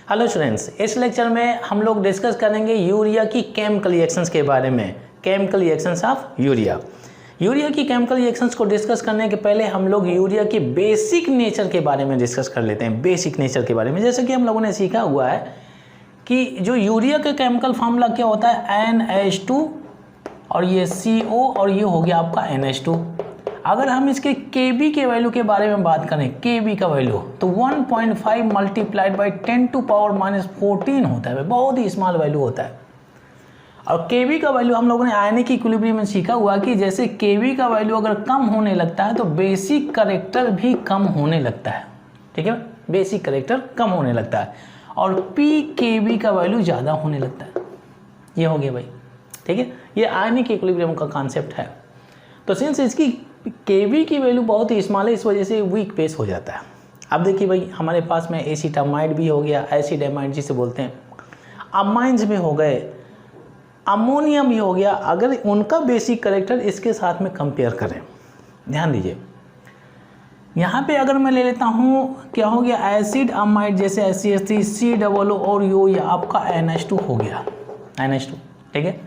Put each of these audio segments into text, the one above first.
Hello students, इस lecture में हम लोग डिस्कस करेंगे यूरिया की केमिकल रिएक्शंस के बारे में। Chemical reactions of urea. Urea की केमिकल रिएक्शंस को डिस्कस करने के पहले हम लोग यूरिया की बेसिक नेचर के बारे में डिस्कस कर लेते हैं। बेसिक नेचर के बारे में, जैसे कि हम लोगों ने सीखा हुआ है कि जो यूरिया का केमिकल फार्मूला क्या होता है, NH2 और ये CO और ये हो गया आपका NH2। अगर हम इसके Kb के वैल्यू के बारे में बात करें, Kb का वैल्यू तो 1.5 मल्टीप्लाइड बाई 10 टू पावर -14 होता है, बहुत ही स्मॉल वैल्यू होता है। और Kb का वैल्यू हम लोगों ने आयनिक इक्विलिब्रियम में सीखा हुआ कि जैसे Kb का वैल्यू अगर कम होने लगता है तो बेसिक करेक्टर भी कम होने लगता है। ठीक है, बेसिक करेक्टर कम होने लगता है और pKb का वैल्यू ज़्यादा होने लगता है। ये हो गया भाई, ठीक है, ये आयनिक इक्विलिब्रियम का कॉन्सेप्ट है। तो सिंस इसकी Kb की वैल्यू बहुत ही स्मॉल है, इस वजह से वीक बेस हो जाता है। अब देखिए भाई, हमारे पास में एसिटामाइड भी हो गया, एसिड एमाइड जिसे बोलते हैं, अमाइंस भी हो गए, अमोनिया भी हो गया। अगर उनका बेसिक करेक्टर इसके साथ में कंपेयर करें, ध्यान दीजिए यहाँ पे अगर मैं ले लेता हूँ, क्या हो गया, एसिड अमाइड जैसे SCH3 COO और ये आपका NH2 हो गया, NH2। ठीक है,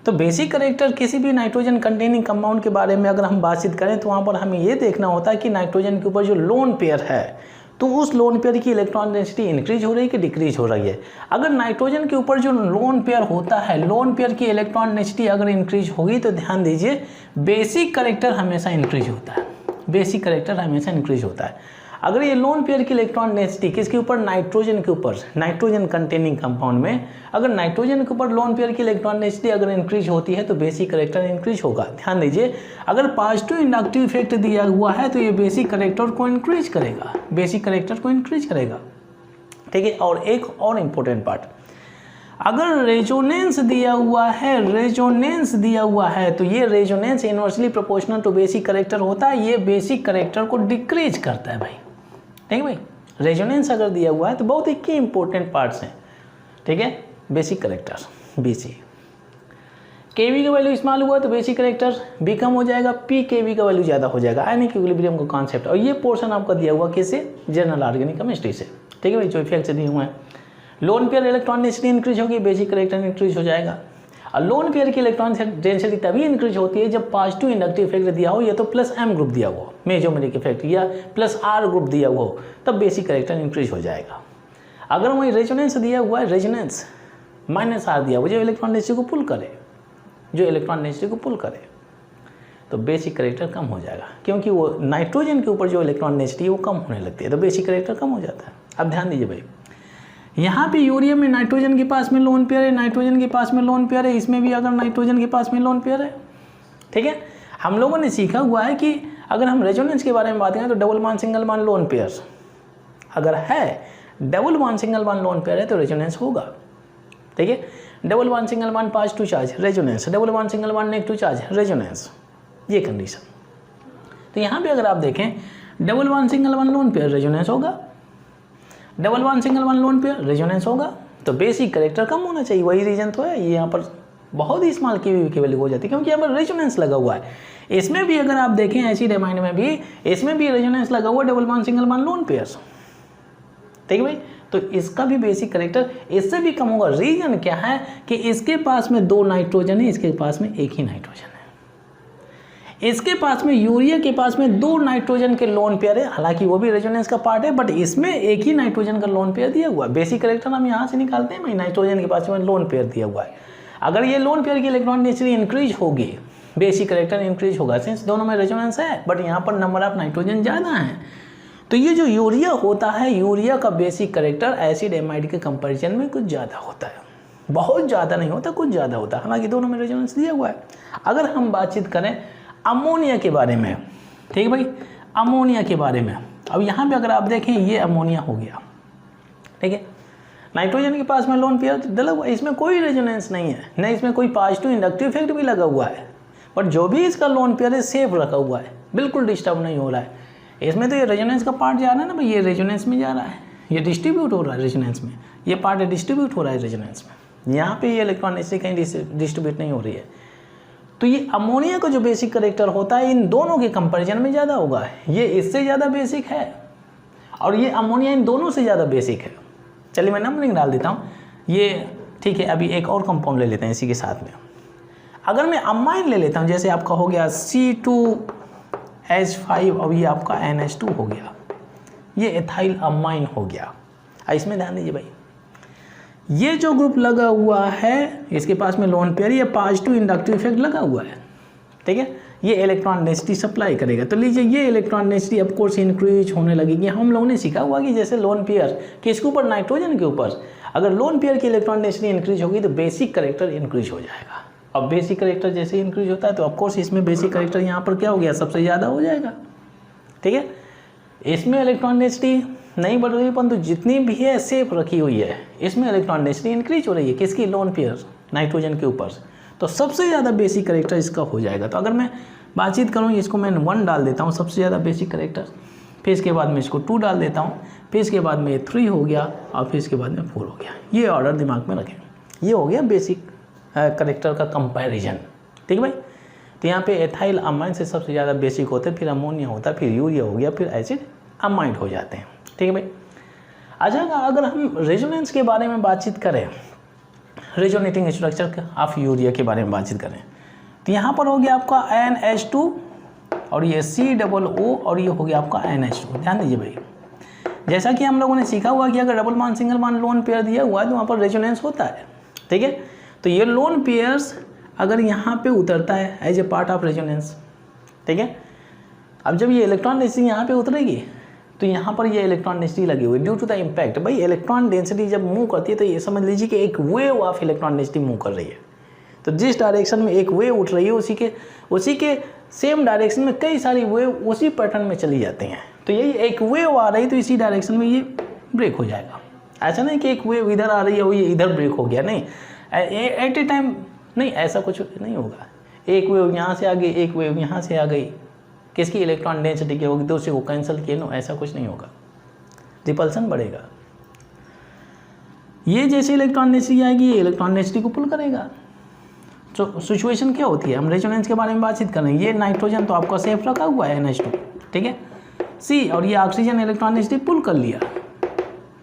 तो बेसिक करेक्टर किसी भी नाइट्रोजन कंटेनिंग कंपाउंड के बारे में अगर हम बातचीत करें तो वहाँ पर हमें ये देखना होता है कि नाइट्रोजन के ऊपर जो लोन पेयर है तो उस लोन पेयर की इलेक्ट्रॉन डेंसिटी इंक्रीज हो रही है कि डिक्रीज हो रही है। अगर नाइट्रोजन के ऊपर जो लोन पेयर होता है, लोन पेयर की इलेक्ट्रॉन डेंसिटी अगर इंक्रीज होगी तो ध्यान दीजिए बेसिक करेक्टर हमेशा इंक्रीज होता है, बेसिक करेक्टर हमेशा इंक्रीज होता है। अगर ये लोन पेयर की इलेक्ट्रॉन डेंसिटी किसके ऊपर, नाइट्रोजन के ऊपर, नाइट्रोजन कंटेनिंग कंपाउंड में अगर नाइट्रोजन के ऊपर लोन पेयर की इलेक्ट्रॉन डेंसिटी अगर इंक्रीज होती है तो बेसिक करेक्टर इंक्रीज होगा। ध्यान दीजिए, अगर पॉजिटिव इंडक्टिव इफेक्ट दिया हुआ है तो ये बेसिक करेक्टर को इंक्रीज करेगा, बेसिक करेक्टर को इंक्रीज करेगा। ठीक है, और एक और इम्पोर्टेंट पार्ट, अगर रेजोनेंस दिया हुआ है, रेजोनेंस दिया हुआ है तो ये resonance inversely proportional to basic character होता है, ये बेसिक करेक्टर को डिक्रीज करता है भाई। ठीक है भाई, रेजोनेंस अगर दिया हुआ है तो बहुत ही की इंपॉर्टेंट पार्ट्स हैं। ठीक है, बेसिक करेक्टर BC, Kb का वैल्यू स्मॉल हुआ तो बेसिक करेक्टर भी कम हो जाएगा, pKb का वैल्यू ज़्यादा हो जाएगा। आयनिक इक्विलिब्रियम का कॉन्सेप्ट, और ये पोर्शन आपका दिया हुआ किससे, जनरल ऑर्गेनिक केमिस्ट्री से। ठीक है भाई, जो इफेक्ट्स दिए हुए हैं, lone pair electron density increase होगी, बेसिक करेक्टर इंक्रीज हो जाएगा। और लोन पेयर की इलेक्ट्रॉन डेंसिटी तभी इंक्रीज होती है जब पॉजिटिव इंडक्टिव इफेक्ट दिया हो, या तो +M ग्रुप दिया हुआ, मेजोमेरिक इफेक्ट, या +R ग्रुप दिया हुआ हो, तब बेसिक करेक्टर इंक्रीज हो जाएगा। अगर वही रेजोनेंस दिया हुआ है, रेजोनेंस -R दिया हुआ, जो इलेक्ट्रॉन डेंसिटी को पुल करे, जो इलेक्ट्रॉन डेंसिटी को पुल करे, तो बेसिक करेक्टर कम हो जाएगा, क्योंकि वो नाइट्रोजन के ऊपर जो इलेक्ट्रॉन डेंसिटी है वो कम होने लगती है, तो बेसिक करेक्टर कम हो जाता है। अब ध्यान दीजिए भाई, यहाँ पे यूरिया में नाइट्रोजन के पास में लोन पेयर है, नाइट्रोजन के पास में लोन पेयर है, इसमें भी अगर नाइट्रोजन के पास में लोन पेयर है। ठीक है, हम लोगों ने सीखा हुआ है कि अगर हम रेजोनेंस के बारे में बात करें तो double bond single bond lone pair अगर है, double bond single bond lone pair है तो रेजोनेंस होगा। ठीक है, double bond single bond positive charge, resonance, double bond single bond negative charge, resonance, ये कंडीशन। तो यहाँ पे अगर आप देखें, double bond single bond lone pair resonance होगा, double bond single bond lone pair resonance होगा, तो बेसिक करेक्टर कम होना चाहिए। वही रीजन तो है, ये यहाँ पर बहुत ही स्मॉल की वैल्यू हो जाती है, क्योंकि यहाँ पर रेजोनेंस लगा हुआ है। इसमें भी अगर आप देखें एसिड एमाइड में भी, इसमें भी रेजोनेंस लगा हुआ, double bond single bond lone pair. ठीक है भाई, तो इसका भी बेसिक करेक्टर इससे भी कम होगा। रीजन क्या है कि इसके पास में 2 नाइट्रोजन है, इसके पास में 1 ही नाइट्रोजन है। इसके पास में यूरिया के पास में 2 नाइट्रोजन के लोन पेयर है, हालांकि वो भी रेजोनेंस का पार्ट है, बट इसमें 1 ही नाइट्रोजन का लोन पेयर दिया हुआ है। बेसिक करेक्टर हम यहाँ से निकालते हैं, नाइट्रोजन के पास में लोन पेयर दिया हुआ है। अगर ये लोन पेयर की इलेक्ट्रॉन डेंसिटी इंक्रीज होगी, बेसिक करेक्टर इंक्रीज होगा, सिंस दोनों में रेजोनेंस है, बट यहाँ पर नंबर ऑफ नाइट्रोजन ज़्यादा है। तो ये जो यूरिया होता है, यूरिया का बेसिक करेक्टर एसिड एमाइड के कंपेरिजन में कुछ ज़्यादा होता है, बहुत ज़्यादा नहीं होता, कुछ ज़्यादा होता है, हालांकि दोनों में रेजोनेंस दिया हुआ है। अगर हम बातचीत करें अमोनिया के बारे में, ठीक है भाई, अमोनिया के बारे में, अब यहाँ पे अगर आप देखें ये अमोनिया हो गया। ठीक है, नाइट्रोजन के पास में लोन पेयर डला हुआ है, इसमें कोई रेजोनेंस नहीं है, न इसमें कोई पॉजिटिव इंडक्टिव इफेक्ट भी लगा हुआ है, बट जो भी इसका लोन पेयर है सेफ रखा हुआ है, बिल्कुल डिस्टर्ब नहीं हो रहा है। इसमें तो ये रेजोनेंस का पार्ट जा रहा है ना भाई, ये रेजोनेंस में जा रहा है, ये डिस्ट्रीब्यूट हो रहा है रेजोनेंस में, ये पार्ट डिस्ट्रीब्यूट हो रहा है रेजोनेंस में, यहाँ पे ये इलेक्ट्रॉन डेंसिटी कहीं डिस्ट्रीब्यूट नहीं हो रही है। तो ये अमोनिया का जो बेसिक करेक्टर होता है इन दोनों के कंपैरिजन में ज़्यादा होगा, ये इससे ज़्यादा बेसिक है और ये अमोनिया इन दोनों से ज़्यादा बेसिक है। चलिए मैं नंबरिंग डाल देता हूँ ये, ठीक है। अभी एक और कंपाउंड ले लेते हैं इसी के साथ में। अगर मैं अमाइन ले लेता हूँ, जैसे आपका हो गया C2H5 और ये आपका NH2 हो गया, ये एथाइल अमाइन हो गया। इसमें ध्यान दीजिए भाई, ये जो ग्रुप लगा हुआ है इसके पास में लोन पेयर, ये पॉजिटिव इंडक्टिव इफेक्ट लगा हुआ है, ठीक है। ये इलेक्ट्रॉन डेंसिटी सप्लाई करेगा। तो लीजिए ये electron density of course increase होने लगेगी। हम लोगों ने सीखा हुआ कि जैसे लोन पेयर किसके ऊपर, नाइट्रोजन के ऊपर, अगर लोन पेयर की इलेक्ट्रॉन डेंसिटी इंक्रीज होगी तो बेसिक करेक्टर इंक्रीज हो जाएगा। अब बेसिक करेक्टर जैसे इंक्रीज होता है तो ऑफकोर्स इसमें बेसिक करेक्टर यहाँ पर क्या हो गया, सबसे ज़्यादा हो जाएगा, ठीक है। इसमें इलेक्ट्रॉन डेंसिटी नहीं बढ़ रही, परंतु जितनी भी है सेफ रखी हुई है, इसमें इलेक्ट्रॉन डेंसिटी इंक्रीज हो रही है। किसकी, लोन पेयर नाइट्रोजन के ऊपर, तो सबसे ज़्यादा बेसिक करेक्टर इसका हो जाएगा। तो अगर मैं बातचीत करूँ, इसको मैं 1 डाल देता हूँ सबसे ज़्यादा बेसिक करेक्टर, फिर इसके बाद में इसको 2 डाल देता हूँ, फिर इसके बाद में 3 हो गया और फिर इसके बाद में 4 हो गया। ये ऑर्डर दिमाग में रखें। ये हो गया बेसिक करेक्टर का कंपैरिजन, ठीक है भाई। तो यहाँ पे एथाइल अमाइन से सबसे ज़्यादा बेसिक होते हैं, फिर अमोनिया होता है, फिर यूरिया हो गया, फिर एसिड अमाइड हो जाते हैं, ठीक है भाई। अच्छा, अगर हम रेजोनेंस के बारे में बातचीत करें, रेजोनेटिंग स्ट्रक्चर ऑफ यूरिया के बारे में बातचीत करें, तो यहाँ पर हो गया आपका NH2 और ये COO और ये हो गया आपका NH2। ध्यान दीजिए भाई, जैसा कि हम लोगों ने सीखा हुआ कि अगर double bond single bond lone pair दिया हुआ है तो वहाँ पर रेजोनेंस होता है, ठीक है। तो ये लोन पेयर्स अगर यहाँ पे उतरता है as a part of resonance, ठीक है। अब जब ये इलेक्ट्रॉन डेंसिटी यहाँ पे उतरेगी तो यहाँ पर ये इलेक्ट्रॉन डेंसिटी लगी हुई ड्यू टू द इम्पैक्ट। भाई इलेक्ट्रॉन डेंसिटी जब मूव करती है तो ये समझ लीजिए कि एक wave of electron density move कर रही है। तो जिस डायरेक्शन में एक वेव उठ रही है उसी के सेम डायरेक्शन में कई सारी वेव उसी पैटर्न में चली जाती हैं। तो यही एक वेव आ रही है तो इसी डायरेक्शन में ये ब्रेक हो जाएगा। ऐसा नहीं कि एक वेव इधर आ रही है वो ये इधर ब्रेक हो गया, नहीं, एट ए टाइम नहीं, ऐसा कुछ नहीं होगा। एक वेव यहाँ से आ गई, एक वेव यहाँ से आ गई, किसकी, इलेक्ट्रॉन डेंसिटी की होगी, दूसरे को कैंसिल किए, नो, ऐसा कुछ नहीं होगा, रिपल्सन बढ़ेगा। ये जैसे इलेक्ट्रॉन डेंसिटी आएगी ये इलेक्ट्रॉन डेंसिटी को पुल करेगा। तो सिचुएशन क्या होती है, हम रेजोनेंस के बारे में बातचीत कर रहे हैं। ये नाइट्रोजन तो आपका सेफ रखा हुआ है NH2, ठीक है, C, और ये ऑक्सीजन इलेक्ट्रॉन डेंसिटी पुल कर लिया,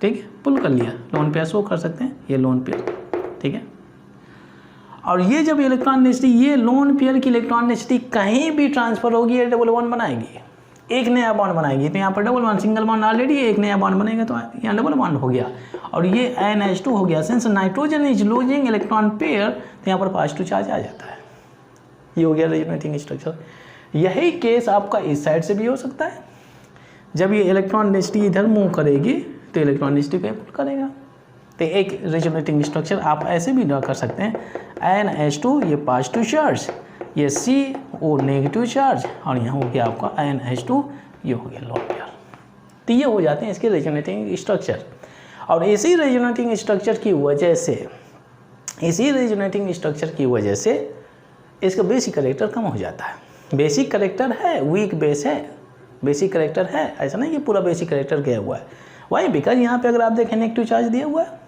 ठीक है, पुल कर लिया। लोन पेयर शो कर सकते हैं, ये लोन पेयर, ठीक है। और ये जब इलेक्ट्रॉन डेंसिटी, ये लोन पेयर की इलेक्ट्रॉन डेंसिटी कहीं भी ट्रांसफर होगी ये डबल बॉन्ड बनाएगी, एक नया बॉन्ड बनाएगी। तो यहाँ पर double bond, single bond already, एक नया बॉन्ड बनेगा तो यहाँ डबल बॉन्ड हो गया और ये NH2 हो गया। Since nitrogen is losing electron pair तो यहाँ पर पॉजिटिव चार्ज आ जाता है। ये हो गया रेजोनेटिंग स्ट्रक्चर। यही केस आपका इस साइड से भी हो सकता है। जब ये इलेक्ट्रॉन डेंसिटी इधर मूव करेगी तो इलेक्ट्रॉन डेंसिटी को पुल करेगा। तो एक रेजोनेटिंग स्ट्रक्चर आप ऐसे भी ड्रा कर सकते हैं, NH2 ये पॉजिटिव चार्ज, ये CO नेगेटिव चार्ज और यहाँ हो गया आपका NH2, ये हो गया लोन पेयर। तो ये हो जाते हैं इसके रेजोनेटिंग स्ट्रक्चर। और इसी रेजोनेटिंग स्ट्रक्चर की वजह से इसका बेसिक करेक्टर कम हो जाता है। बेसिक करेक्टर है, वीक बेस है, बेसिक करेक्टर है, ऐसा नहीं कि पूरा बेसिक करेक्टर गया हुआ है। वाई, बिकॉज यहाँ पे अगर आप देखें नेगेटिव चार्ज दिया हुआ है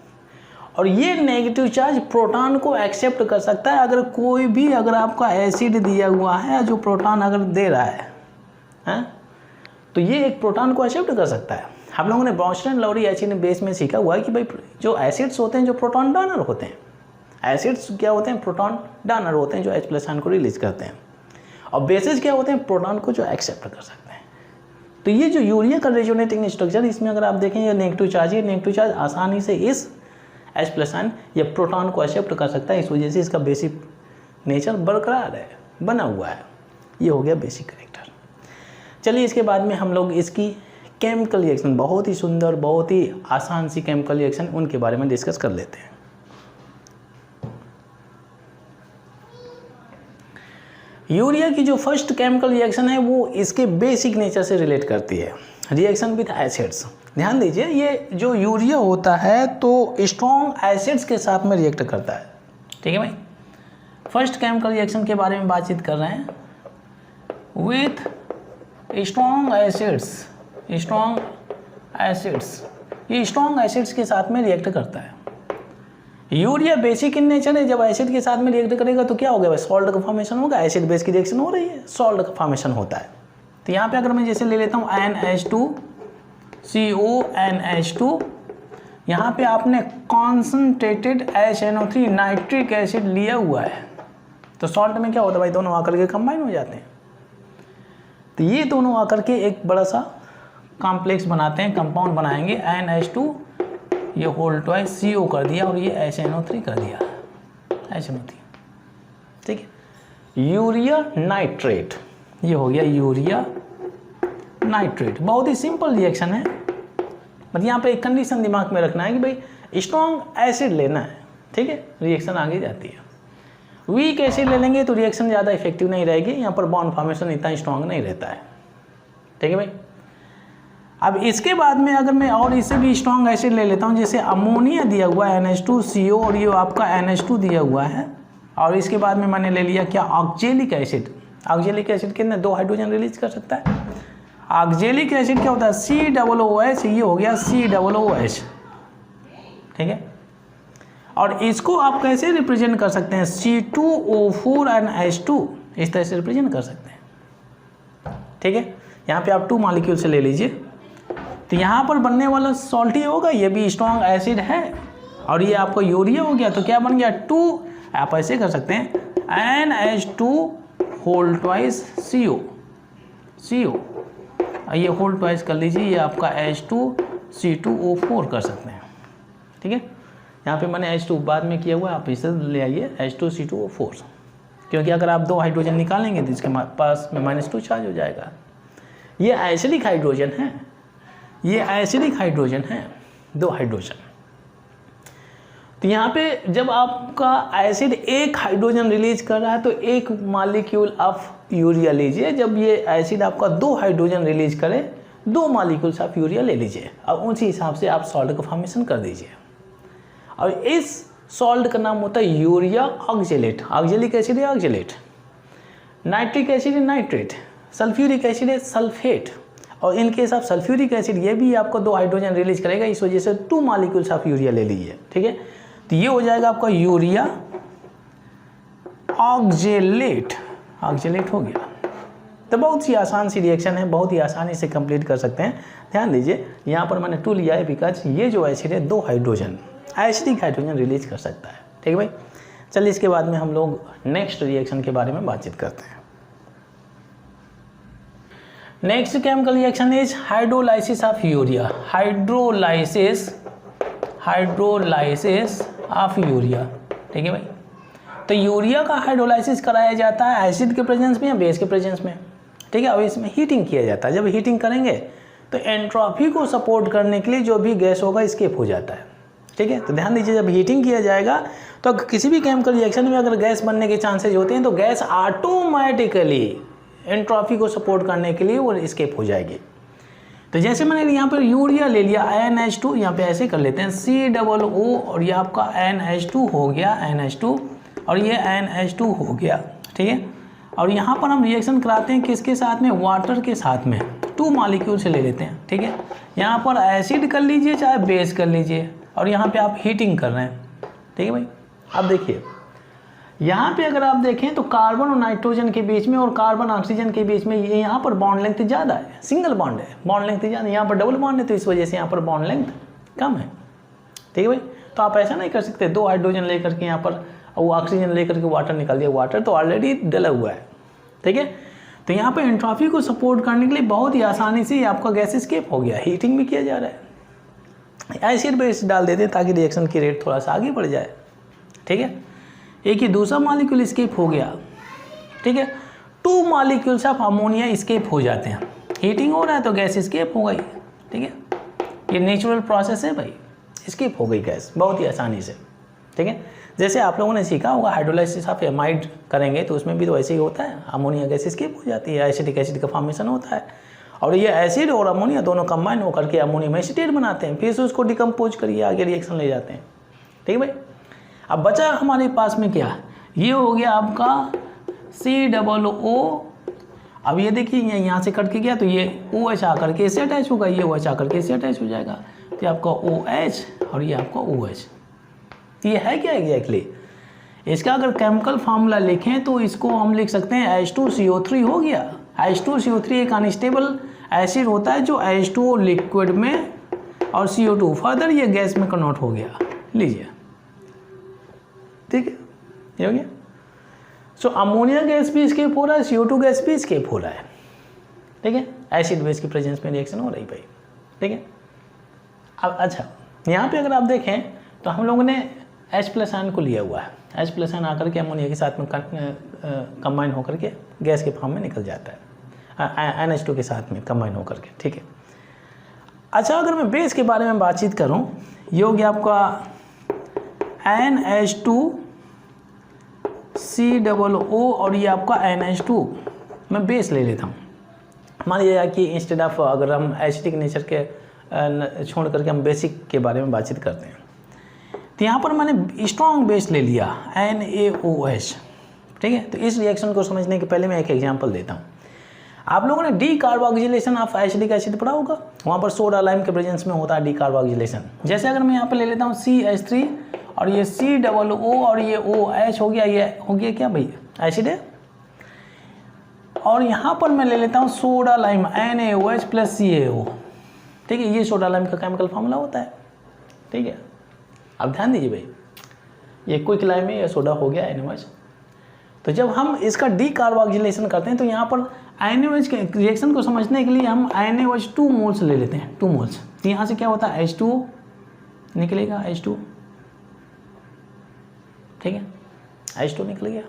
और ये नेगेटिव चार्ज प्रोटॉन को एक्सेप्ट कर सकता है। अगर कोई भी, अगर आपका एसिड दिया हुआ है जो प्रोटॉन अगर दे रहा है तो ये एक प्रोटॉन को एक्सेप्ट कर सकता है। हम लोगों ने ब्रॉन्स्टन लवरी एसिड बेस में सीखा हुआ है कि भाई जो एसिड्स होते हैं जो प्रोटॉन डोनर होते हैं, एसिड्स क्या होते हैं, प्रोटॉन डोनर होते हैं जो H+ आयन को रिलीज करते हैं, और बेसिस क्या होते हैं, प्रोटॉन को जो एक्सेप्ट कर सकते हैं। तो ये जो यूरिया का रेजोनेटिंग स्ट्रक्चर, इसमें अगर आप देखें ये नेगेटिव चार्ज है, नेगेटिव चार्ज आसानी से इस H+ आयन या प्रोटॉन को एक्सेप्ट कर सकता है। इस वजह से इसका बेसिक नेचर बरकरार है, बना हुआ है। ये हो गया बेसिक करेक्टर। चलिए इसके बाद में हम लोग इसकी केमिकल रिएक्शन, बहुत ही सुंदर, बहुत ही आसान सी केमिकल रिएक्शन, उनके बारे में डिस्कस कर लेते हैं। यूरिया की जो फर्स्ट केमिकल रिएक्शन है वो इसके बेसिक नेचर से रिलेट करती है, रिएक्शन विद एसिड्स। ध्यान दीजिए, ये जो यूरिया होता है तो स्ट्रॉन्ग एसिड्स के साथ में रिएक्ट करता है, ठीक है भाई। फर्स्ट केमिकल रिएक्शन के बारे में बातचीत कर रहे हैं, with strong acids. Strong acids, ये स्ट्रॉन्ग एसिड्स के साथ में रिएक्ट करता है। यूरिया बेसिक इन नेचर है, जब एसिड के साथ में रिएक्ट करेगा तो क्या होगा, सॉल्ट का फॉर्मेशन होगा। एसिड बेस की रिएक्शन हो रही है, सॉल्ट का फॉर्मेशन होता है। तो यहाँ पे अगर मैं जैसे ले लेता हूँ NH2CO NH2, यहाँ पे आपने कॉन्सनट्रेटेड HNO3 नाइट्रिक एसिड लिया हुआ है, तो सॉल्ट में क्या होता है भाई, दोनों आकर के कंबाइन हो जाते हैं। तो ये दोनों आकर के एक बड़ा सा कॉम्प्लेक्स बनाते हैं, कंपाउंड बनाएंगे NH2, ये होल ट्वाइस CO कर दिया और ये HNO3 कर दिया, HNO3, ठीक है। यूरिया नाइट्रेट, ये हो गया यूरिया नाइट्रेट। बहुत ही सिंपल रिएक्शन है, बट यहाँ पे एक कंडीशन दिमाग में रखना है कि भाई स्ट्रॉन्ग एसिड लेना है, ठीक है, रिएक्शन आगे जाती है। वीक एसिड ले लेंगे तो रिएक्शन ज़्यादा इफेक्टिव नहीं रहेगी, यहाँ पर बॉन्ड फॉर्मेशन इतना स्ट्रॉन्ग नहीं रहता है, ठीक है भाई। अब इसके बाद में अगर मैं और इससे भी स्ट्रॉन्ग एसिड ले लेता हूँ, जैसे अमोनिया दिया हुआ है NH2CO और ये आपका NH2 दिया हुआ है, और इसके बाद में मैंने ले लिया क्या, ऑक्जेलिक एसिड। ऑक्जेलिक एसिड कितने, 2 हाइड्रोजन रिलीज कर सकता है। ऑक्जेलिक एसिड क्या होता है, COOH, ये हो गया COOH, ठीक है। और इसको आप कैसे रिप्रेजेंट कर सकते हैं, C2O4 and H2, इस तरह से रिप्रेजेंट कर सकते हैं, ठीक है। यहाँ पे आप 2 मॉलिक्यूल से ले लीजिए, तो यहाँ पर बनने वाला सॉल्ट ही होगा, ये भी स्ट्रॉन्ग एसिड है, और ये आपको यूरिया हो गया, तो क्या बन गया 2, आप ऐसे कर सकते हैं NH2 होल ट्वाइस CO, ये होल ट्वाइस कर लीजिए, ये आपका H2C2O4 कर सकते हैं, ठीक है। यहाँ पे मैंने H2 बाद में किया हुआ है, आप इसे ले आइए H2C2O4, क्योंकि अगर आप 2 हाइड्रोजन निकालेंगे तो इसके पास में -2 चार्ज हो जाएगा। ये एसिडिक हाइड्रोजन है, ये एसिडिक हाइड्रोजन है, 2 हाइड्रोजन। तो यहाँ पे जब आपका एसिड 1 हाइड्रोजन रिलीज कर रहा है तो 1 मॉलिक्यूल ऑफ यूरिया लीजिए, जब ये एसिड आपका 2 हाइड्रोजन रिलीज करे 2 मॉलिक्यूल्स ऑफ यूरिया ले लीजिए, और उसी हिसाब से आप सॉल्ट का फॉर्मेशन कर दीजिए, और इस सॉल्ट का नाम होता है यूरिया ऑक्जेलेट। ऑक्जेलिक एसिड है ऑक्जेलेट, नाइट्रिक एसिड है नाइट्रेट, सल्फ्यूरिक एसिड है सल्फेट, और इनके हिसाब सल्फ्यूरिक एसिड ये भी आपको 2 हाइड्रोजन रिलीज करेगा, इस वजह से 2 मॉलिक्यूल्स ऑफ यूरिया ले लीजिए, ठीक है। तो ये हो जाएगा आपका यूरिया ऑक्जेलेट, ऑक्जेलेट हो गया। तो बहुत ही आसान सी रिएक्शन है, बहुत ही आसानी से कंप्लीट कर सकते हैं। ध्यान दीजिए यहाँ पर मैंने 2 लिया है, बिकॉज ये जो एसिड है 2 हाइड्रोजन एसिडिक हाइड्रोजन रिलीज कर सकता है, ठीक है भाई। चलिए इसके बाद में हम लोग नेक्स्ट रिएक्शन के बारे में बातचीत करते हैं। Next chemical reaction is hydrolysis of urea, hydrolysis of urea, ठीक है भाई। तो यूरिया का हाइड्रोलाइसिस कराया जाता है एसिड के प्रेजेंस में या बेस के प्रेजेंस में, ठीक है। अब इसमें हीटिंग किया जाता है, जब हीटिंग करेंगे तो एंट्रोपी को सपोर्ट करने के लिए जो भी गैस होगा एस्केप हो जाता है, ठीक है। तो ध्यान दीजिए जब हीटिंग किया जाएगा तो किसी भी केमिकल रिएक्शन में अगर गैस बनने के चांसेस होते हैं तो गैस ऑटोमेटिकली एंट्रोपी को सपोर्ट करने के लिए वो एस्केप हो जाएगी। तो जैसे मैंने यहाँ पर यूरिया ले लिया NH2, यहाँ पे ऐसे कर लेते हैं COO, और ये आपका NH2 हो गया, NH2, और ये NH2 हो गया, ठीक है। और यहाँ पर हम रिएक्शन कराते हैं किसके साथ में, वाटर के साथ में, 2 मॉलिक्यूल से ले लेते हैं, ठीक है। यहाँ पर एसिड कर लीजिए चाहे बेस कर लीजिए, और यहाँ पे आप हीटिंग कर रहे हैं, ठीक है भाई। अब देखिए यहाँ पे अगर आप देखें तो कार्बन और नाइट्रोजन के बीच में और कार्बन ऑक्सीजन के बीच में ये यहाँ पर बॉन्ड लेंथ ज़्यादा है, सिंगल बॉन्ड है, बॉन्ड लेंथ ज़्यादा, यहाँ पर डबल बॉन्ड है, तो इस वजह से यहाँ पर बॉन्ड लेंथ कम है, ठीक है भाई। तो आप ऐसा नहीं कर सकते 2 हाइड्रोजन लेकर के यहाँ पर वो ऑक्सीजन लेकर के वाटर निकाल दिया, वाटर तो ऑलरेडी डला हुआ है, ठीक है। तो यहाँ पर एंट्रोपी को सपोर्ट करने के लिए बहुत ही आसानी से आपका गैस एस्केप हो गया, हीटिंग भी किया जा रहा है। एसिड बेस डाल देते हैं ताकि रिएक्शन की रेट थोड़ा सा आगे बढ़ जाए, ठीक है। एक ही दूसरा मॉलिक्यूल स्केप हो गया, ठीक है। 2 मॉलिक्यूल्स ऑफ अमोनिया स्केप हो जाते हैं, हीटिंग हो रहा है तो गैस स्केप हो गई, ठीक है। ये नेचुरल प्रोसेस है भाई, स्केप हो गई गैस बहुत ही आसानी से, ठीक है। जैसे आप लोगों ने सीखा होगा हाइड्रोलाइसिस ऑफ एमाइड करेंगे तो उसमें भी तो ऐसे ही होता है, अमोनिया गैस स्केप हो जाती है, एसिडिक एसिड का फॉर्मेशन होता है, और ये एसिड और अमोनिया दोनों कंबाइन होकर के अमोनियम एसीटेट बनाते हैं, फिर से उसको डिकम्पोज करिए आगे रिएक्शन ले जाते हैं, ठीक है भाई। अब बचा हमारे पास में क्या, ये हो गया आपका COO। अब ये देखिए यहाँ से कट के गया तो ये OH आकर के इससे अटैच होगा, ये OH आकर के इससे अटैच हो जाएगा, तो ये आपका OH और ये आपका OH। तो ये है क्या एग्जैक्टली, इसका अगर केमिकल फार्मूला लिखें तो इसको हम लिख सकते हैं H2CO3 हो गया। H2CO3 एक अनस्टेबल एसिड होता है जो H2O लिक्विड में और CO2 फर्दर ये गैस में कन्वर्ट हो गया। लीजिए, ठीक है, ये हो गया। सो अमोनिया गैस भी स्केप हो रहा है, CO2 गैस भी स्केप हो रहा है, ठीक है। एसिड बेस की प्रेजेंस में रिएक्शन हो रही भाई, ठीक है। अब अच्छा, यहाँ पे अगर आप देखें तो हम लोगों ने H+ आयन को लिया हुआ है। H+ आयन आकर के अमोनिया के साथ में कंबाइन होकर के गैस के फॉर्म में निकल जाता है, NH2 के साथ में कंबाइन होकर के, ठीक है। अच्छा, अगर मैं बेस के बारे में बातचीत करूं, ये हो गया आपका NH2COO और ये आपका NH2। मैं बेस ले लेता हूँ। मान लीजिए कि इंस्टेड ऑफ अगर हम एसिडिक नेचर के छोड़ करके हम बेसिक के बारे में बातचीत करते हैं, तो यहाँ पर मैंने स्ट्रॉन्ग बेस ले लिया NaOH, ठीक है। तो इस रिएक्शन को समझने के पहले मैं एक एग्जांपल देता हूँ। आप लोगों ने डीकार्बोक्सिलेशन ऑफ एसिडिक एसिड पढ़ा होगा, वहाँ पर सोडा लाइम के प्रेजेंस में होता है डीकार्बोक्सिलेशन। जैसे अगर मैं यहाँ पर ले लेता हूँ CH3 और ये COO और ये OH हो गया, ये हो गया क्या भाई, एसिड है। और यहाँ पर मैं ले लेता हूँ सोडा लाइम NaOH + CaO, ठीक है। ये सोडा लाइम का केमिकल फॉर्मूला होता है, ठीक है। अब ध्यान दीजिए भाई, ये क्विक लाइम है, ये सोडा हो गया NaOH। तो जब हम इसका डीकार्बोक्सिलेशन करते हैं तो यहाँ पर NaOH के रिएक्शन को समझने के लिए हम NaOH 2 मोल्स ले लेते हैं, 2 मोल्स। तो यहाँ से क्या होता है, H2 निकलेगा, H2, ठीक है, H2 निकल गया।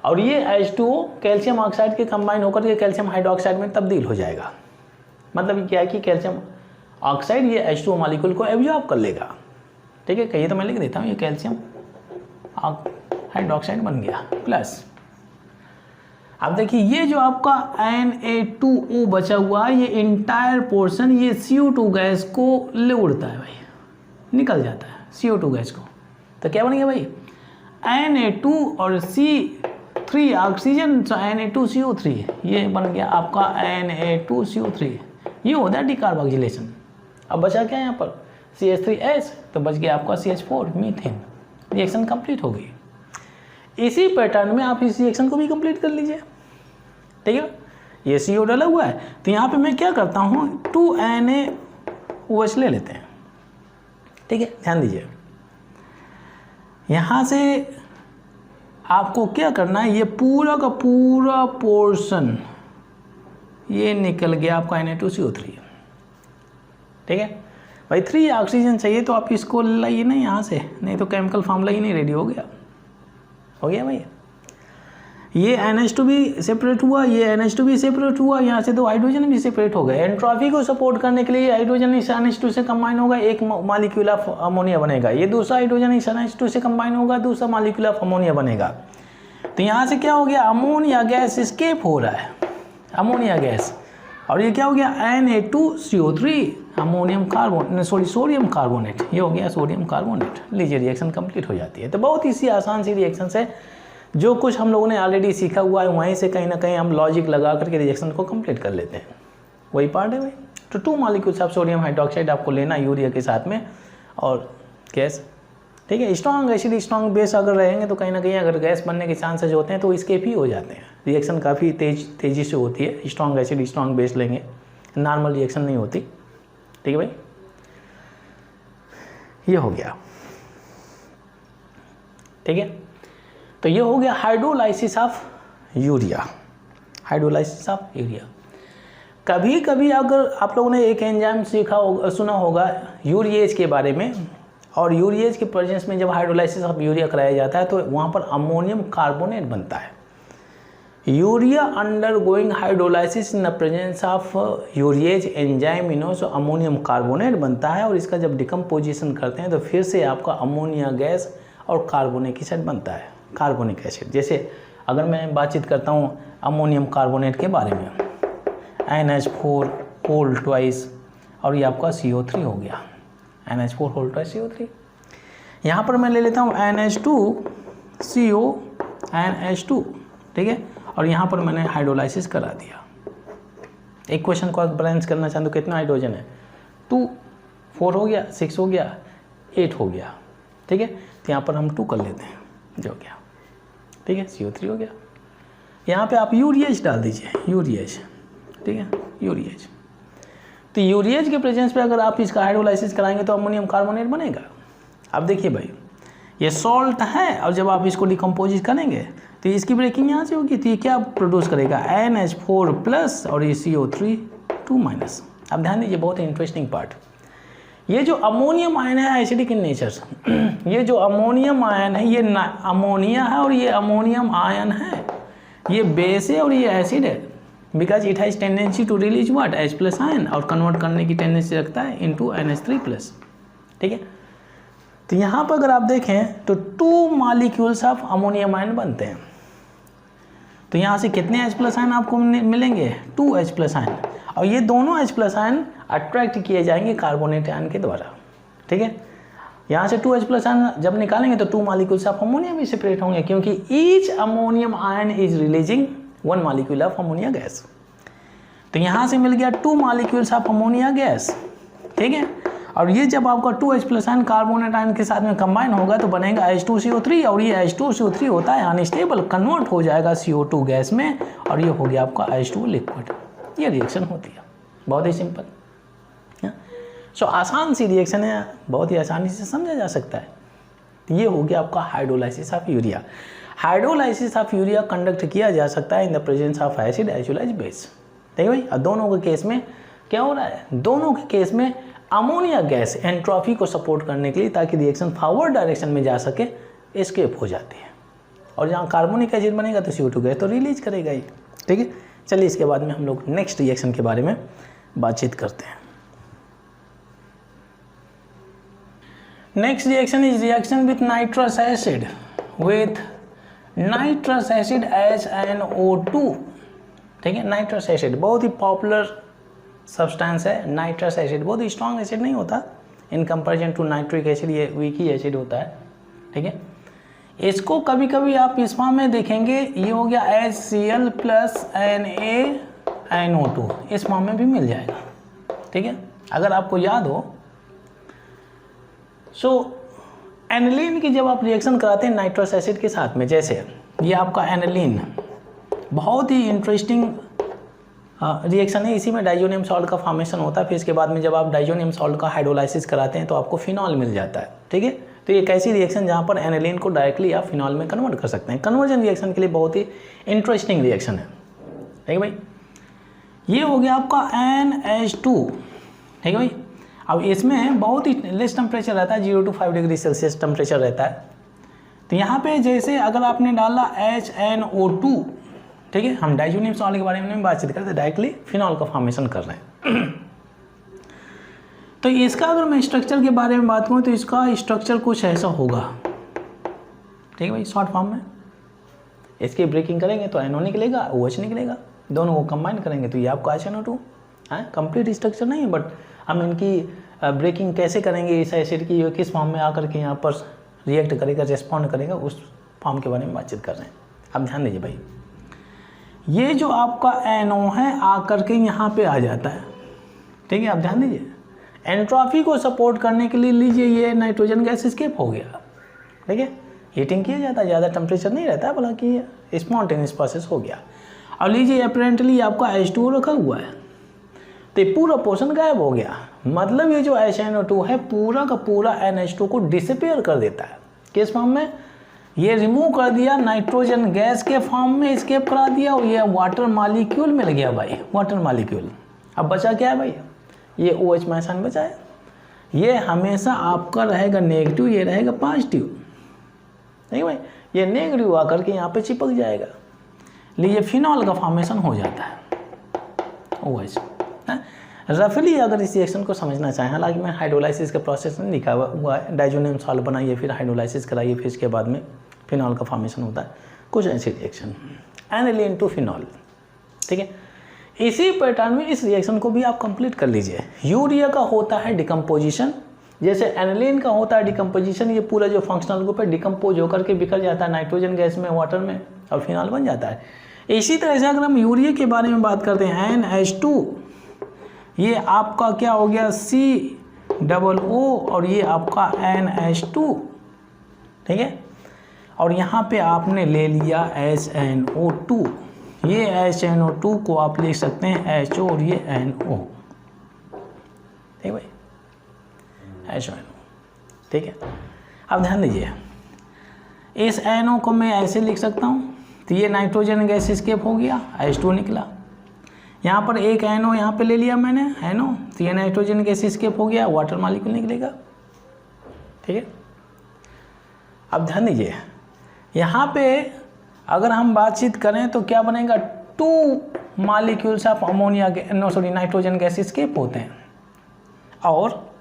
और ये H2O कैल्शियम ऑक्साइड के कंबाइन होकर के कैल्शियम हाइड्रोक्साइड में तब्दील हो जाएगा। मतलब क्या है कि कैल्शियम ऑक्साइड ये H2O मॉलिक्यूल को एब्जॉर्ब कर लेगा, ठीक है। कहिए तो मैं लिख देता हूँ, ये कैल्शियम हाइड्रोक्साइड बन गया प्लस। अब देखिए ये जो आपका Na2O बचा हुआ है, ये इंटायर पोर्शन ये CO2 गैस को ले उड़ता है भाई, निकल जाता है CO2 गैस को। तो क्या बन गया भाई, Na2 और C3 ऑक्सीजन, Na2CO3, ये बन गया आपका Na2CO3। ये होता है डीकार्बोक्सिलेशन। अब बचा क्या यहाँ पर, CH3S, तो बच गया आपका CH4 मीथेन। रिएक्शन कंप्लीट हो गई। इसी पैटर्न में आप इस रिएक्शन को भी कंप्लीट कर लीजिए, ठीक है। ये CO डाला हुआ है, तो यहाँ पे मैं क्या करता हूँ, 2NaOH ले लेते हैं, ठीक है। ध्यान दीजिए, यहाँ से आपको क्या करना है, ये पूरा का पूरा पोर्शन ये निकल गया आपका Na2CO3, ठीक है भाई। 3 ऑक्सीजन चाहिए तो आप इसको लाइए ना यहाँ से, नहीं तो केमिकल फार्मूला ही नहीं रेडी हो गया भाई। ये NH2 भी सेपरेट हुआ, ये NH2 भी सेपरेट हुआ, यहाँ से 2 हाइड्रोजन भी सेपरेट हो गए। एंट्रोपी को सपोर्ट करने के लिए हाइड्रोजन इस NH2 से कंबाइन होगा, एक मॉलिक्यूल ऑफ अमोनिया बनेगा। ये दूसरा हाइड्रोजन इस NH2 से कंबाइन होगा, दूसरा मॉलिक्यूल ऑफ अमोनिया बनेगा। तो यहाँ से क्या हो गया, अमोनिया गैस एस्केप हो रहा है, अमोनिया गैस। और ये क्या हो गया, Na2CO3 ammonium carbonate, sodium carbonate, ये हो गया सोडियम कार्बोनेट। लीजिए रिएक्शन कंप्लीट हो जाती है। तो बहुत ही सी आसान सी रिएक्शन से जो कुछ हम लोगों ने ऑलरेडी सीखा हुआ है वहीं से कहीं ना कहीं हम लॉजिक लगा करके रिएक्शन को कंप्लीट कर लेते हैं, वही पार्ट है भाई। तो 2 मॉलिक्यूल्स ऑफ सोडियम हाइड्रोक्साइड आपको लेना यूरिया के साथ में और गैस, ठीक है। स्ट्रॉन्ग एसिड स्ट्रॉन्ग बेस अगर रहेंगे तो कहीं ना कहीं अगर गैस बनने के चांसेस होते हैं तो स्केप ही हो जाते हैं। रिएक्शन काफ़ी तेज़ी से होती है, स्ट्रॉन्ग एसिड स्ट्रॉन्ग बेस लेंगे, नॉर्मल रिएक्शन नहीं होती, ठीक है भाई। ये हो गया, ठीक है। तो ये हो गया hydrolysis of urea, hydrolysis of urea. कभी कभी अगर आप लोगों ने एक एंजाइम सुना होगा यूरिएज के बारे में, और यूरिएज के प्रेजेंस में जब हाइड्रोलाइसिस ऑफ यूरिया कराया जाता है तो वहाँ पर अमोनियम कार्बोनेट बनता है। Urea undergoing hydrolysis in the presence of urease enzyme Enos ammonium carbonate बनता है, और इसका जब डिकम्पोजिशन करते हैं तो फिर से आपका अमोनिया गैस और कार्बोनिक एसिड बनता है, कार्बोनिक एसिड। जैसे अगर मैं बातचीत करता हूँ अमोनियम कार्बोनेट के बारे में, NH4 होल ट्वाइस और ये आपका CO3 हो गया, NH4 होल ट्वाइस CO3। यहाँ पर मैं ले लेता हूँ NH2CO NH2, ठीक है। और यहाँ पर मैंने हाइड्रोलाइसिस करा दिया। एक क्वेश्चन को बैलेंस करना चाहते हो कितना हाइड्रोजन है, 2 4 हो गया, 6 हो गया, 8 हो गया, ठीक है। तो यहाँ पर हम 2 कर लेते हैं, जो हो गया, ठीक है, CO3 हो गया। यहाँ पे आप यूरिएज डाल दीजिए, यूरिएज, ठीक है, यूरिएज। तो यूरिएज के प्रेजेंस पे अगर आप इसका हाइड्रोलाइसिस कराएंगे तो अमोनियम कार्बोनेट बनेगा। अब देखिए भाई, ये सॉल्ट है और जब आप इसको डिकम्पोज करेंगे तो इसकी ब्रेकिंग यहाँ से होगी, तो ये क्या प्रोड्यूस करेगा, NH4+ और ये CO3 2-। अब ध्यान दीजिए, बहुत ही इंटरेस्टिंग पार्ट, ये जो अमोनियम आयन है एसिडिक इन नेचर, ये जो अमोनियम आयन है ये अमोनिया है और ये अमोनियम आयन है, ये बेस है और ये एसिड है, because it has tendency to release what, H+ ion, और कन्वर्ट करने की टेंडेंसी रखता है इनटू NH3+। ठीक है, तो यहाँ पर अगर आप देखें तो 2 मॉलिक्यूल्स ऑफ अमोनियम आयन बनते हैं। तो यहाँ से कितने H+ आयन आपको मिलेंगे, 2 H+ आयन, और ये दोनों H+ आयन अट्रैक्ट किए जाएंगे कार्बोनेट आयन के द्वारा। ठीक है, यहाँ से 2 H+ आयन जब निकालेंगे तो 2 मॉलिक्यूल्स ऑफ अमोनिया भी सेपरेट होंगे, क्योंकि each ammonium ion is releasing 1 molecule of ammonia gas. तो यहाँ से मिल गया 2 मॉलिक्यूल्स ऑफ अमोनिया गैस। ठीक है, और ये जब आपका 2 H+ आयन कार्बोनेट आयन के साथ में कंबाइन होगा तो बनेगा H2CO3, और ये H2CO3 होता है अनस्टेबल, कन्वर्ट हो जाएगा CO2 गैस में, और ये हो गया आपका H2 लिक्विड। ये रिएक्शन होती है, बहुत ही सिंपल। सो आसान सी रिएक्शन है, बहुत ही आसानी से समझा जा सकता है। तो ये हो गया आपका hydrolysis of urea. Hydrolysis of urea conduct किया जा सकता है in the presence of acid as well as base. ठीक है भाई, और दोनों के केस में क्या हो रहा है, दोनों के केस में अमोनिया गैस एंट्रोपी को सपोर्ट करने के लिए, ताकि रिएक्शन फॉरवर्ड डायरेक्शन में जा सके, एस्केप हो जाती है, और जहाँ कार्बोनिक एसिड बनेगा तो CO2 गैस तो रिलीज करेगा ही। ठीक है, चलिए इसके बाद में हम लोग नेक्स्ट रिएक्शन के बारे में बातचीत करते हैं। Next reaction is reaction with nitrous acid, with nitrous acid HNO2। ठीक है, नाइट्रस एसिड बहुत ही पॉपुलर सब्सटेंस है। नाइट्रस एसिड बहुत ही स्ट्रॉन्ग एसिड नहीं होता in comparison to nitric acid, ये वीक ही एसिड होता है। ठीक है, इसको कभी कभी आप इस फॉर्म में देखेंगे, ये हो गया HCl + NaNO2, इस फॉर्म में भी मिल जाएगा। ठीक है, अगर आपको याद हो, सो एनिलीन की जब आप रिएक्शन कराते हैं नाइट्रस एसिड के साथ में, जैसे ये आपका एनिलीन, बहुत ही इंटरेस्टिंग रिएक्शन है, इसी में डाइजोनियम सॉल्ट का फॉर्मेशन होता है। फिर इसके बाद में जब आप डाइजोनियम सॉल्ट का हाइड्रोलाइसिस कराते हैं तो आपको फिनॉल मिल जाता है। ठीक है, तो ये एक ऐसी रिएक्शन जहाँ पर एनिलीन को डायरेक्टली आप फिनॉल में कन्वर्ट कर सकते हैं। कन्वर्जन रिएक्शन के लिए बहुत ही इंटरेस्टिंग रिएक्शन है। ठीक है भाई, ये हो गया आपका NH2। ठीक है भाई, अब इसमें बहुत ही लेस टेम्परेचर रहता है, 0 to 5 डिग्री सेल्सियस टेम्परेचर रहता है। तो यहाँ पे जैसे अगर आपने डाला HNO2, ठीक है, हम डाइजोनियम सॉल्ट के बारे में बातचीत करते हैं, डायरेक्टली फिनॉल का फॉर्मेशन कर रहे हैं। तो इसका अगर मैं स्ट्रक्चर के बारे में बात करूँ तो इसका स्ट्रक्चर कुछ ऐसा होगा। ठीक है भाई, शॉर्ट फॉर्म में इसकी ब्रेकिंग करेंगे तो NO निकलेगा, OH निकलेगा, दोनों को कंबाइन करेंगे तो ये आपका HNO2 है। कंप्लीट स्ट्रक्चर नहीं है, बट हम इनकी ब्रेकिंग कैसे करेंगे, इस एसिड की किस फॉर्म में आकर के यहाँ पर रिएक्ट करेगा, रेस्पॉन्ड करेगा, उस फॉर्म के बारे में बातचीत कर रहे हैं। अब ध्यान दीजिए भाई, ये जो आपका NO है आकर के यहाँ पे आ जाता है। ठीक है, आप ध्यान दीजिए, एंट्रोपी को सपोर्ट करने के लिए लीजिए ये नाइट्रोजन गैस एस्केप हो गया। ठीक है, हीटिंग किया जाता है, ज़्यादा टेम्परेचर नहीं रहता, हालांकि स्पॉन्टेनियस प्रोसेस हो गया। और लीजिए अपेरेंटली आपका H2O रखा हुआ है, तो ये पूरा पोर्शन गायब हो गया। मतलब ये जो HNO2 है पूरा का पूरा NH2 को डिसअपीयर कर देता है। किस फॉर्म में, ये रिमूव कर दिया, नाइट्रोजन गैस के फॉर्म में एस्केप करा दिया, और ये वाटर मॉलिक्यूल मिल गया भाई, वाटर मॉलिक्यूल। अब बचा क्या है भाई, ये OH माइनस बचा है। ये हमेशा आपका रहेगा नेगेटिव, ये रहेगा पॉजिटिव। ठीक है भाई, ये नेगेटिव आकर के यहाँ पे चिपक जाएगा, लीजिए फिनॉल का फॉर्मेशन हो जाता है OH। रफली अगर इस रिएक्शन को समझना चाहें, हालांकि मैं हाइड्रोलाइसिस का प्रोसेस नहीं लिखा हुआ है, डाइजोनियम सॉल्ट बनाइए, फिर हाइड्रोलाइसिस कराइए, फिर इसके बाद में फिनॉल का फॉर्मेशन होता है, कुछ ऐसी रिएक्शन, एनिलीन टू फिनॉल। ठीक है, इसी पैटर्न में इस रिएक्शन को भी आप कंप्लीट कर लीजिए। यूरिया का होता है डिकम्पोजिशन, जैसे एनिलीन का होता है डिकम्पोजिशन, ये पूरा जो फंक्शनल ग्रुप है डिकम्पोज होकर के बिखर जाता है नाइट्रोजन गैस में, वाटर में, और फिनॉल बन जाता है। इसी तरह से अगर हम यूरिया के बारे में बात करते हैं, NH2, ये आपका क्या हो गया COO, और ये आपका NH2। ठीक है, और यहाँ पे आपने ले लिया HNO2, ये HNO2 को आप लिख सकते हैं HO और ये NO। ठीक भाई, HONO, ठीक है। अब ध्यान दीजिए, इस NO को मैं ऐसे लिख सकता हूँ, तो ये नाइट्रोजन गैस एस्केप हो गया, H2 निकला। यहाँ पर एक NO यहाँ पे ले लिया मैंने, NO, तो ये नाइट्रोजन गैस एस्केप हो गया, वाटर मॉलिक्यूल निकलेगा, ठीक है। अब ध्यान दीजिए, यहाँ पे अगर हम बातचीत करें तो क्या बनेगा, 2 molecules of ammonia, nitrogen gas escape होते हैं, और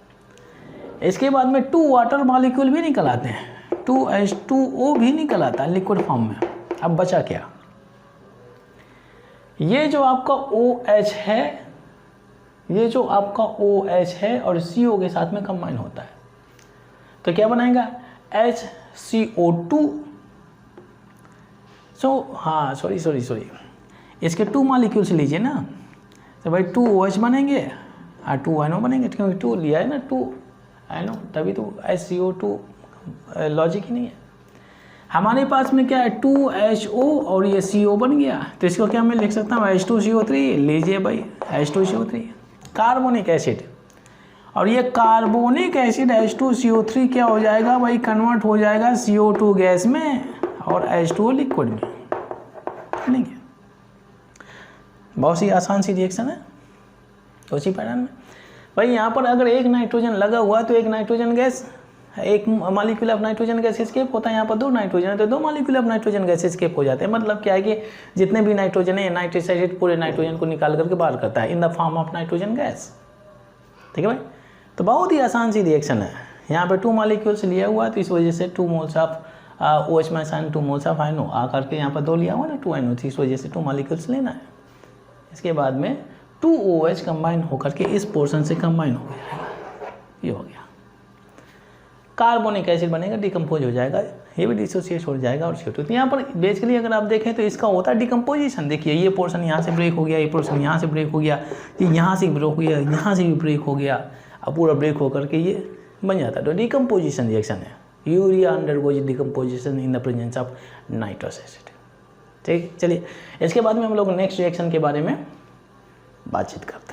इसके बाद में 2 वाटर मॉलिक्यूल भी निकल आते हैं, 2H2O भी निकल आता है लिक्विड फॉर्म में। अब बचा क्या, ये जो आपका OH है, ये जो आपका OH है और CO के साथ में कंबाइन होता है, तो क्या बनाएगा, HCO2। हाँ सॉरी, इसके 2 मॉलिक्यूल्स लीजिए ना, तो भाई 2OH बनेंगे और 2NO बनेंगे, क्योंकि 2 लिया है ना, 2NO, तभी तो HCO2 लॉजिक ही नहीं है। हमारे पास में क्या है, 2HO और ये CO बन गया, तो इसको क्या मैं लिख सकता हूँ, H2CO3। लीजिए भाई, H2CO3 कार्बोनिक एसिड, और ये कार्बोनिक एसिड H2CO3 क्या हो जाएगा भाई, कन्वर्ट हो जाएगा CO2 गैस में और H2O लिक्विड में, नहीं है। बहुत सी आसान सी रिएक्शन है उसी पैटर्न में। भाई यहाँ पर अगर एक नाइट्रोजन लगा हुआ तो एक नाइट्रोजन गैस, एक molecule of nitrogen gas escape होता है, यहाँ पर 2 नाइट्रोजन है तो 2 molecule of nitrogen gas escape हो जाते हैं। मतलब क्या है कि जितने भी नाइट्रोजन है, नाइट्रिक एसिड पूरे नाइट्रोजन को निकाल करके बाहर करता है in the form of nitrogen gas, ठीक है भाई। तो बहुत ही आसान सी रिएक्शन है। यहाँ पे 2 मॉलिक्यूल्स लिया हुआ तो इस वजह से 2 moles of OH minus 2 moles of NO आ करके यहाँ पर 2 लिया हुआ ना 2NO, तो इस वजह से 2 मॉलिक्यूल्स लेना है। इसके बाद में 2OH कंबाइन होकर के इस पोर्शन से कंबाइन हो गया, ये हो गया कार्बोनिक एसिड बनेगा, डिकम्पोज हो जाएगा, ये भी डिसोसिएट हो जाएगा और CO2। तो यहाँ पर बेसिकली अगर आप देखें तो इसका होता है डिकम्पोजिशन। देखिए ये पोर्शन यहाँ से ब्रेक हो गया, ये पोर्शन यहाँ से ब्रेक हो गया, ये यहाँ से ब्रेक हो गया, यहाँ से भी ब्रेक हो गया, अब पूरा ब्रेक होकर के ये बन जाता है। तो डिकम्पोजिशन रिएक्शन है, urea undergoes decomposition in the presence of nitrous acid. ठीक, चलिए इसके बाद में हम लोग नेक्स्ट रिएक्शन के बारे में बातचीत करते हैं।